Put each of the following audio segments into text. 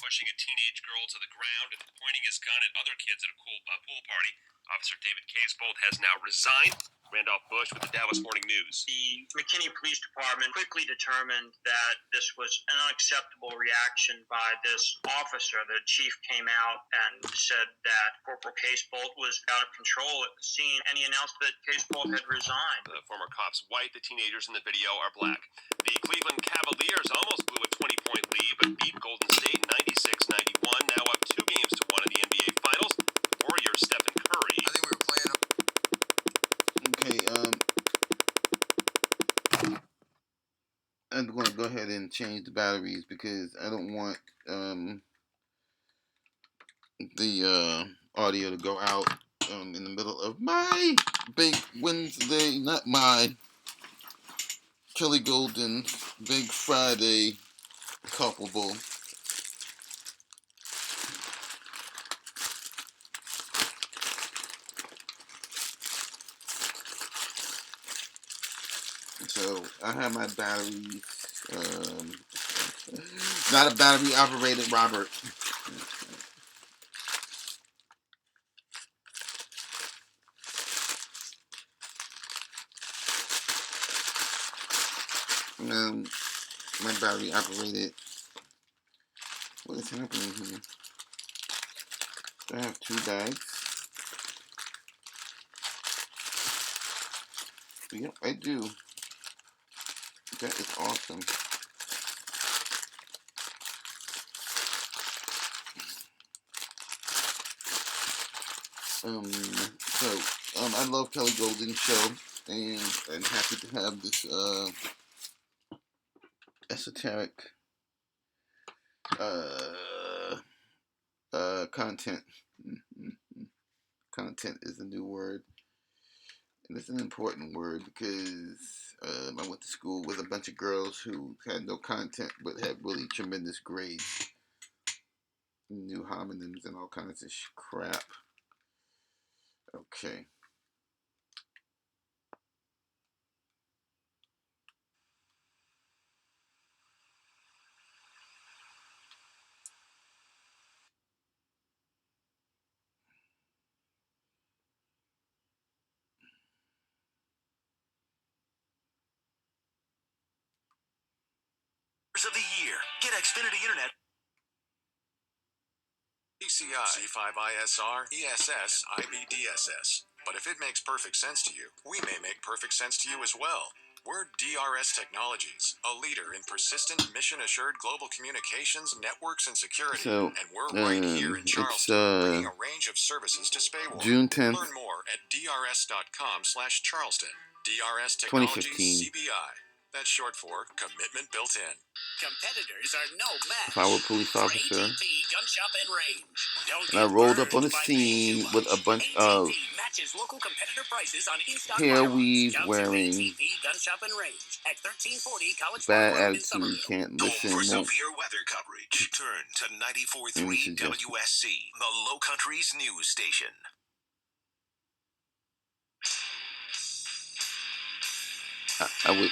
pushing a teenage girl to the ground and pointing his gun at other kids at a pool party. Officer David Casebolt has now resigned. Randolph Bush with the Dallas Morning News. The McKinney Police Department quickly determined that this was an unacceptable reaction by this officer. The chief came out and said that Corporal Casebolt was out of control at the scene, and he announced that Casebolt had resigned. The former cop's white. The teenagers in the video are black. The Cleveland Cavaliers almost blew a 20-point lead, but beat Golden State 96-91, now up 2 games to 1 in the NBA Finals. Warriors Stephen Curry. I think we were playing. Okay, I'm going to go ahead and change the batteries because I don't want the audio to go out in the middle of my big Wednesday, not my Kelly Golden Big Friday culpable. So I have my batteries, not a battery operated Robert. My battery operated. What is happening here? I have 2 bags. Yep, I do. That is awesome. I love Kelly Golden's show, and I'm happy to have this esoteric content. Content is a new word, and it's an important word because I went to school with a bunch of girls who had no content but had really tremendous grades, new homonyms and all kinds of crap. Okay. Of the year. Get Xfinity Internet. PCI, C5ISR, ESS, IBDSS. But if it makes perfect sense to you, we may make perfect sense to you as well. We're DRS Technologies, a leader in persistent, mission-assured global communications, networks, and security. And we're right here in Charleston, bringing a range of services to Spaywar. June 10th. Learn more at drs.com/Charleston. DRS Technologies, 2015. CBI. That's short for Commitment Built In. Competitors are no match. If I were a police officer, ATP Gun Shop and Range. Don't and I rolled up on the by scene with a bunch ATP of matches local competitor prices on in-stock hair firearms. weave Scouts wearing, ATP Gun Shop and Range at 1340 College bad Park Road in attitude, Somerville. can't listen, For won't. severe weather coverage, turn to 94.3 WSC, the Low Country's news station. I would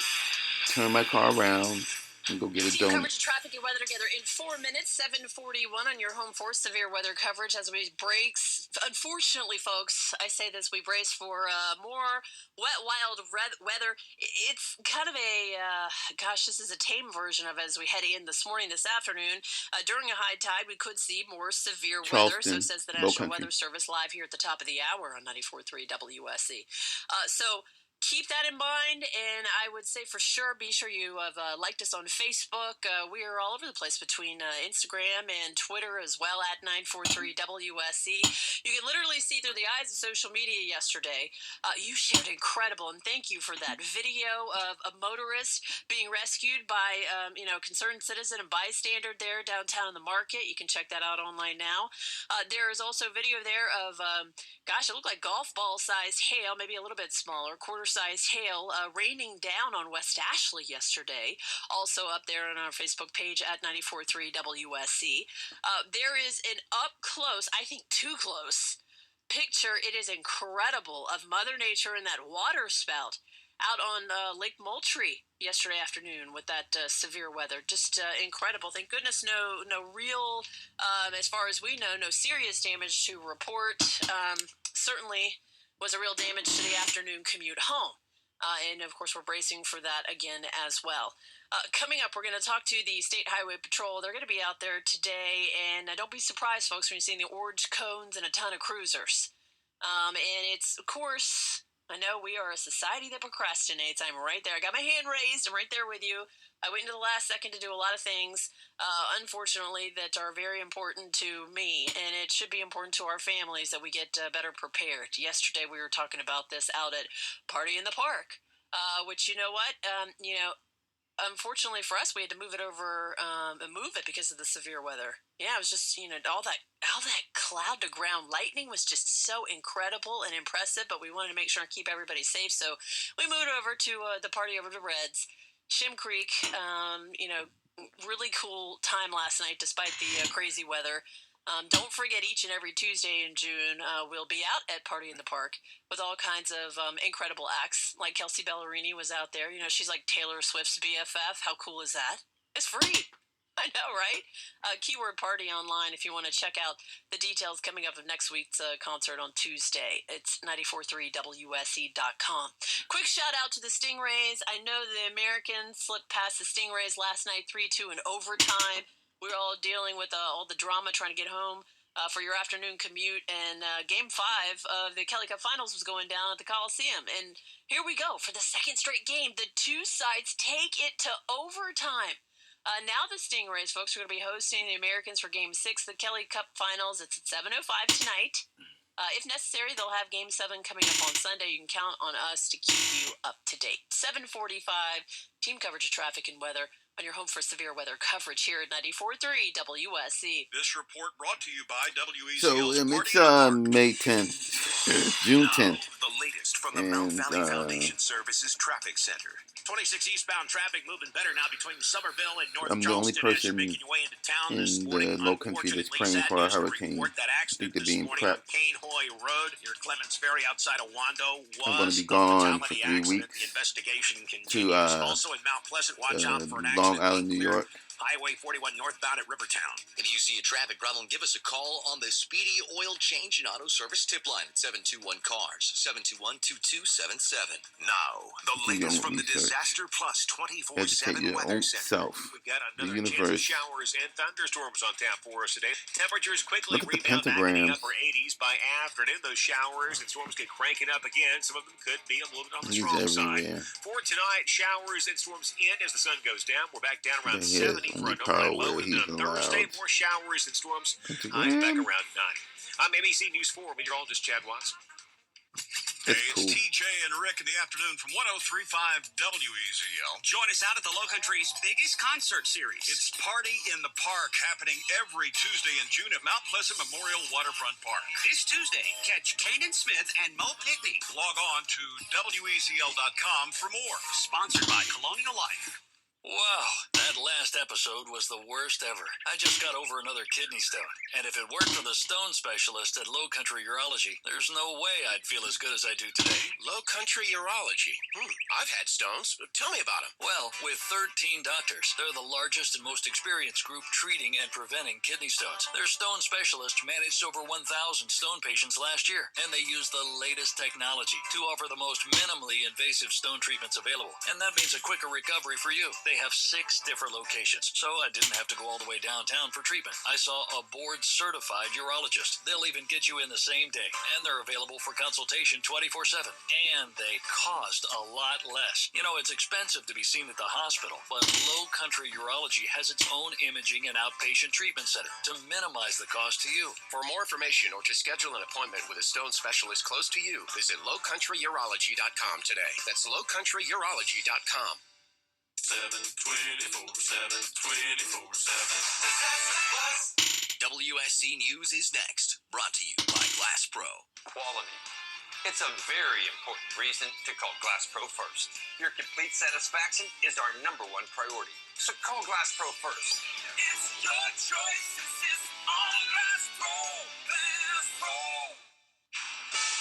turn my car around and go get a Team donut. coverage of traffic and weather together in 4 minutes. 7:41 on your home for severe weather coverage as we brace. Unfortunately, folks, I say this, we brace for more wet, wild weather. It's kind of a, this is a tame version of as we head in this morning, this afternoon. During a high tide, we could see more severe weather. So says the National Weather Service live here at the top of the hour on 94.3 WSC. So keep that in mind, and I would say for sure, be sure you have liked us on Facebook. We are all over the place between Instagram and Twitter as well at 943 WSC. You can literally see through the eyes of social media yesterday. You shared incredible, and thank you for that video of a motorist being rescued by, concerned citizen and bystander there downtown in the market. You can check that out online now. There is also video there of, it looked like golf ball sized hail, maybe a little bit smaller, quarter-sized hail, raining down on West Ashley yesterday. Also up there on our Facebook page at 94.3 WSC. There is an up-close, I think too close, picture. It is incredible of Mother Nature and that water spout out on Lake Moultrie yesterday afternoon with that severe weather. Just incredible. Thank goodness no real, as far as we know, no serious damage to report. Certainly was a real damage to the afternoon commute home. And of course, we're bracing for that again as well. Coming up, we're going to talk to the State Highway Patrol. They're going to be out there today, and don't be surprised, folks, when you see the orange cones and a ton of cruisers. And it's, of course, I know we are a society that procrastinates. I'm right there. I got my hand raised. I'm right there with you. I waited to the last second to do a lot of things, unfortunately, that are very important to me, and it should be important to our families that we get better prepared. Yesterday, we were talking about this out at Party in the Park, which, you know what, unfortunately for us, we had to move it because of the severe weather. Yeah, it was just, all that cloud to ground lightning was just so incredible and impressive, but we wanted to make sure and keep everybody safe, so we moved over to the party over to Reds. Shim Creek, really cool time last night despite the crazy weather. Don't forget, each and every Tuesday in June, we'll be out at Party in the Park with all kinds of incredible acts. Like Kelsey Ballerini was out there. She's like Taylor Swift's BFF. How cool is that? It's free. I know, right? Keyword Party online if you want to check out the details coming up of next week's concert on Tuesday. It's 943WSE.com. Quick shout out to the Stingrays. I know the Americans slipped past the Stingrays last night 3-2 in overtime. We were all dealing with all the drama trying to get home for your afternoon commute. And Game 5 of the Kelly Cup Finals was going down at the Coliseum. And here we go. For the second straight game, the two sides take it to overtime. Now the Stingrays, folks, are going to be hosting the Americans for Game 6 of the Kelly Cup Finals. It's at 7:05 tonight. If necessary, they'll have Game 7 coming up on Sunday. You can count on us to keep you up to date. 7:45, team coverage of traffic and weather on your home for severe weather coverage here at 94.3 WSC. This report brought to you by WECL's So it's May 10th, June 10th. The latest from the And, Mount Valley Foundation Services Traffic Center. 26 eastbound traffic moving better now between Somerville and North I'm the only Charleston as you're person making your way into town in this morning. the low country that's Unfortunately, praying sad for a news to hurricane. report that I accident think they're this being morning on prepped. Canehoy Road near Clements Ferry outside of Wando I'm going was to be a gone for fatality 3 accident. weeks The investigation to continues. Also in Mount Pleasant, watch out for an Long accident Island, New being cleared. York. Highway 41 northbound at Rivertown. If you see a traffic problem, give us a call on the Speedy Oil Change and Auto Service tip line at 721-CARS, 721-2277. Now, the Do your latest own from the research. Disaster Plus Educate 24/7 your Weather own Center. self. We've got The another chance of universe. showers and thunderstorms on tap for us today. Temperatures quickly Look at the rebound back in the pentagrams. upper 80s by afternoon. Those showers and storms get cranking up again. Some of them could be a little bit on the He's strong side. everywhere. For tonight, showers and storms end as the sun goes down. We're back down around But here's 70 for only an power overnight low. where And he's then on Thursday, allowed. more showers and storms. Highs back Pentagram? around 90. I'm ABC News 4 meteorologist Chad Watts. That's Hey, cool. it's TJ and Rick in the afternoon from 103.5 WEZL. Join us out at the Low Country's biggest concert series. It's Party in the Park happening every Tuesday in June at Mount Pleasant Memorial Waterfront Park. This Tuesday, catch Kanan Smith and Mo Pitney. Log on to WEZL.com for more. Sponsored by Colonial Life. Wow, that last episode was the worst ever. I just got over another kidney stone. And if it weren't for the stone specialist at Low Country Urology, there's no way I'd feel as good as I do today. Low Country Urology. I've had stones. Tell me about them. Well, with 13 doctors, they're the largest and most experienced group treating and preventing kidney stones. Their stone specialists managed over 1,000 stone patients last year, and they use the latest technology to offer the most minimally invasive stone treatments available. And that means a quicker recovery for you. They have 6 different locations, so I didn't have to go all the way downtown for treatment. I saw a board-certified urologist. They'll even get you in the same day, and they're available for consultation 24/7. And they cost a lot less. You know, it's expensive to be seen at the hospital, but Low Country Urology has its own imaging and outpatient treatment center to minimize the cost to you. For more information or to schedule an appointment with a stone specialist close to you, visit lowcountryurology.com today. That's lowcountryurology.com. 7/24/7. WSC News is next. Brought to you by Glass Pro. Quality. It's a very important reason to call Glass Pro first. Your complete satisfaction is our #1 priority. So call Glass Pro first. It's your choice. It's on Glass Pro. Glass Pro.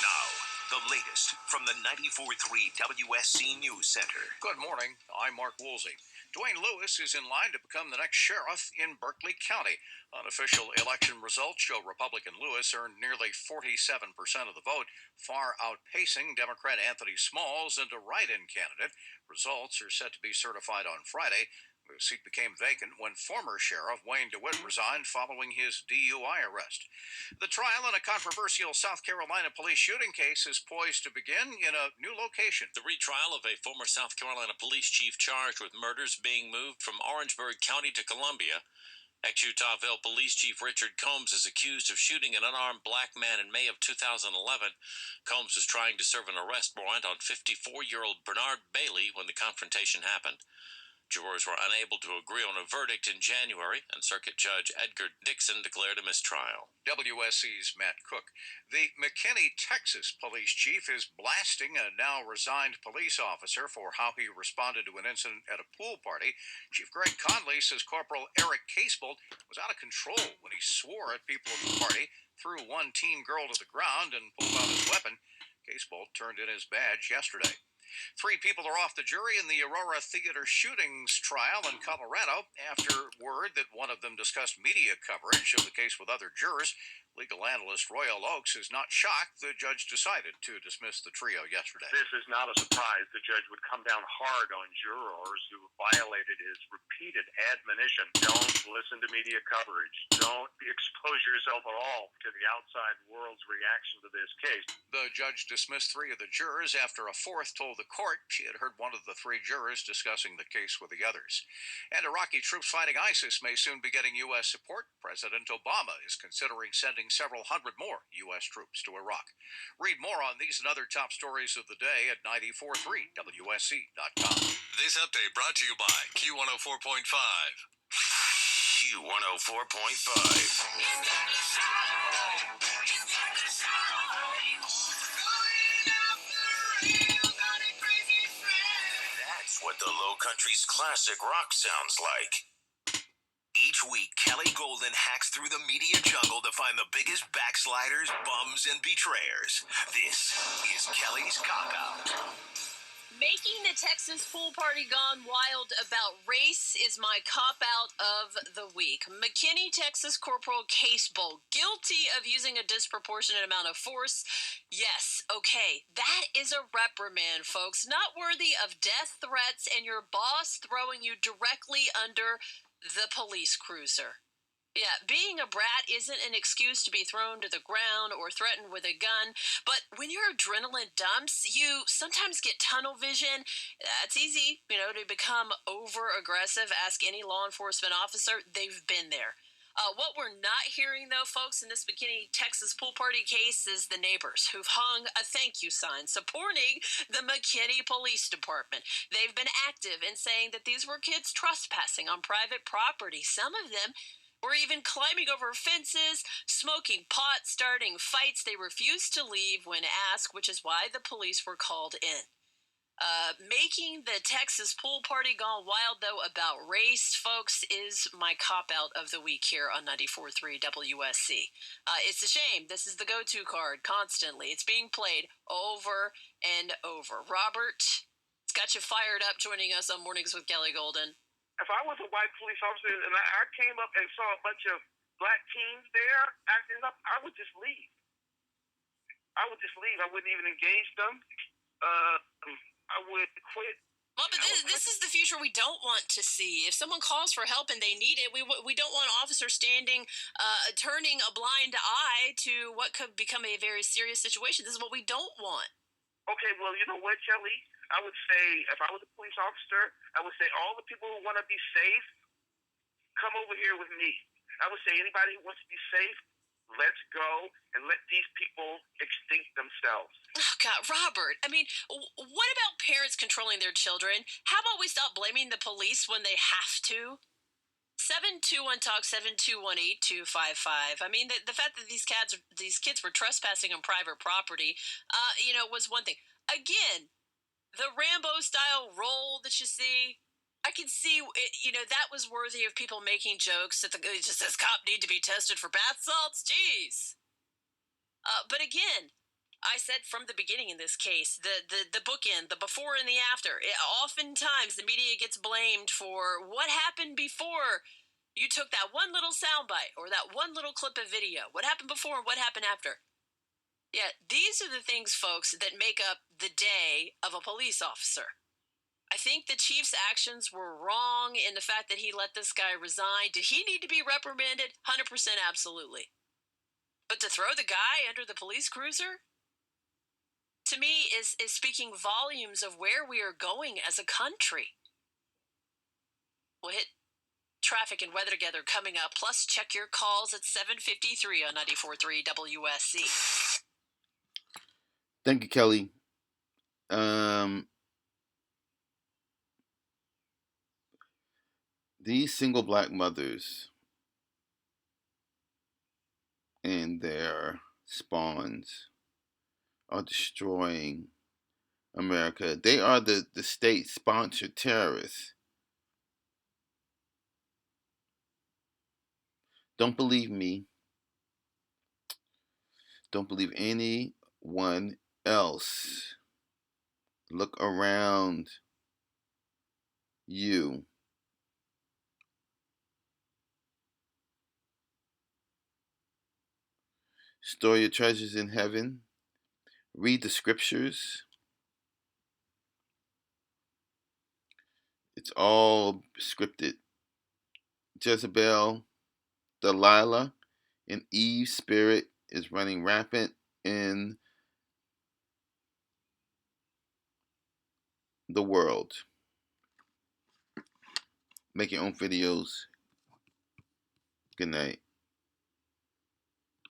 Now, The latest from the 94.3 WSC News Center. Good morning. I'm Mark Woolsey. Dwayne Lewis is in line to become the next sheriff in Berkeley County. Unofficial election results show Republican Lewis earned nearly 47% of the vote, far outpacing Democrat Anthony Smalls and a write-in candidate. Results are set to be certified on Friday. The seat became vacant when former Sheriff Wayne DeWitt resigned following his DUI arrest. The trial in a controversial South Carolina police shooting case is poised to begin in a new location. The retrial of a former South Carolina police chief charged with murders being moved from Orangeburg County to Columbia. Ex-Utahville Police Chief Richard Combs is accused of shooting an unarmed black man in May of 2011. Combs was trying to serve an arrest warrant on 54-year-old Bernard Bailey when the confrontation happened. Jurors were unable to agree on a verdict in January, and Circuit Judge Edgar Dixon declared a mistrial. WSC's Matt Cook. The McKinney, Texas police chief is blasting a now resigned police officer for how he responded to an incident at a pool party. Chief Greg Conley says Corporal Eric Casebolt was out of control when he swore at people at the party, threw one teen girl to the ground, and pulled out his weapon. Casebolt turned in his badge yesterday. 3 people are off the jury in the Aurora Theater shootings trial in Colorado after word that one of them discussed media coverage of the case with other jurors. Legal analyst Royal Oakes is not shocked the judge decided to dismiss the trio yesterday. This is not a surprise. The judge would come down hard on jurors who violated his repeated admonition. Don't listen to media coverage. Don't expose yourself at all to the outside world's reaction to this case. The judge dismissed 3 of the jurors after a 4th told the court she had heard one of the 3 jurors discussing the case with the others. And Iraqi troops fighting ISIS may soon be getting U.S. support. President Obama is considering sending several hundred more U.S. troops to Iraq. Read more on these and other top stories of the day at 943WSC.com. This update brought to you by Q104.5. That's what the Low Country's classic rock sounds like. Each week, Kelly Golden hacks through the media jungle to find the biggest backsliders, bums, and betrayers. This is Kelly's Cop-Out. Making the Texas pool party gone wild about race is my cop-out of the week. McKinney, Texas Corporal Casebolt, guilty of using a disproportionate amount of force. Yes, okay, that is a reprimand, folks. Not worthy of death threats and your boss throwing you directly under the police cruiser. Yeah, being a brat isn't an excuse to be thrown to the ground or threatened with a gun, but when your adrenaline dumps, you sometimes get tunnel vision. That's easy, to become over-aggressive. Ask any law enforcement officer. They've been there. What we're not hearing, though, folks, in this McKinney, Texas pool party case is the neighbors who've hung a thank you sign supporting the McKinney Police Department. They've been active in saying that these were kids trespassing on private property. Some of them were even climbing over fences, smoking pot, starting fights. They refused to leave when asked, which is why the police were called in. Making the Texas pool party gone wild, though, about race, folks, is my cop-out of the week here on 94.3 WSC. It's a shame. This is the go-to card constantly. It's being played over and over. Robert, it's got you fired up joining us on Mornings with Kelly Golden. If I was a white police officer and I came up and saw a bunch of black teens there acting up, I would just leave. I wouldn't even engage them. I would quit. Well, but this is the future we don't want to see. If someone calls for help and they need it, we don't want officers turning a blind eye to what could become a very serious situation. This is what we don't want. Okay, well, you know what, Kelly? I would say, if I was a police officer, I would say all the people who want to be safe, come over here with me. I would say anybody who wants to be safe, let's go and let these people extinct themselves. Oh, God, Robert. I mean, what about parents controlling their children? How about we stop blaming the police when they have to? 721-TALK, 721-8255. I mean, the fact that these kids were trespassing on private property, was one thing. Again, the Rambo-style roll that you see, I can see, that was worthy of people making jokes that this cop need to be tested for bath salts. Jeez. But again, I said from the beginning in this case, the bookend, the before and the after. Oftentimes, the media gets blamed for what happened before you took that one little soundbite or that one little clip of video. What happened before and what happened after? Yeah, these are the things, folks, that make up the day of a police officer. I think the chief's actions were wrong in the fact that he let this guy resign. Did he need to be reprimanded? 100% absolutely. But to throw the guy under the police cruiser, to me, is speaking volumes of where we are going as a country. We'll hit traffic and weather together coming up. Plus, check your calls at 7:53 on 94.3 WSC. Thank you, Kelly. These single black mothers and their spawns are destroying America. They are the state-sponsored terrorists. Don't believe me. Don't believe anyone else. Look around you. Store your treasures in heaven. Read the scriptures. It's all scripted. Jezebel, Delilah, and Eve's spirit is running rampant in the world. Make your own videos. Good night.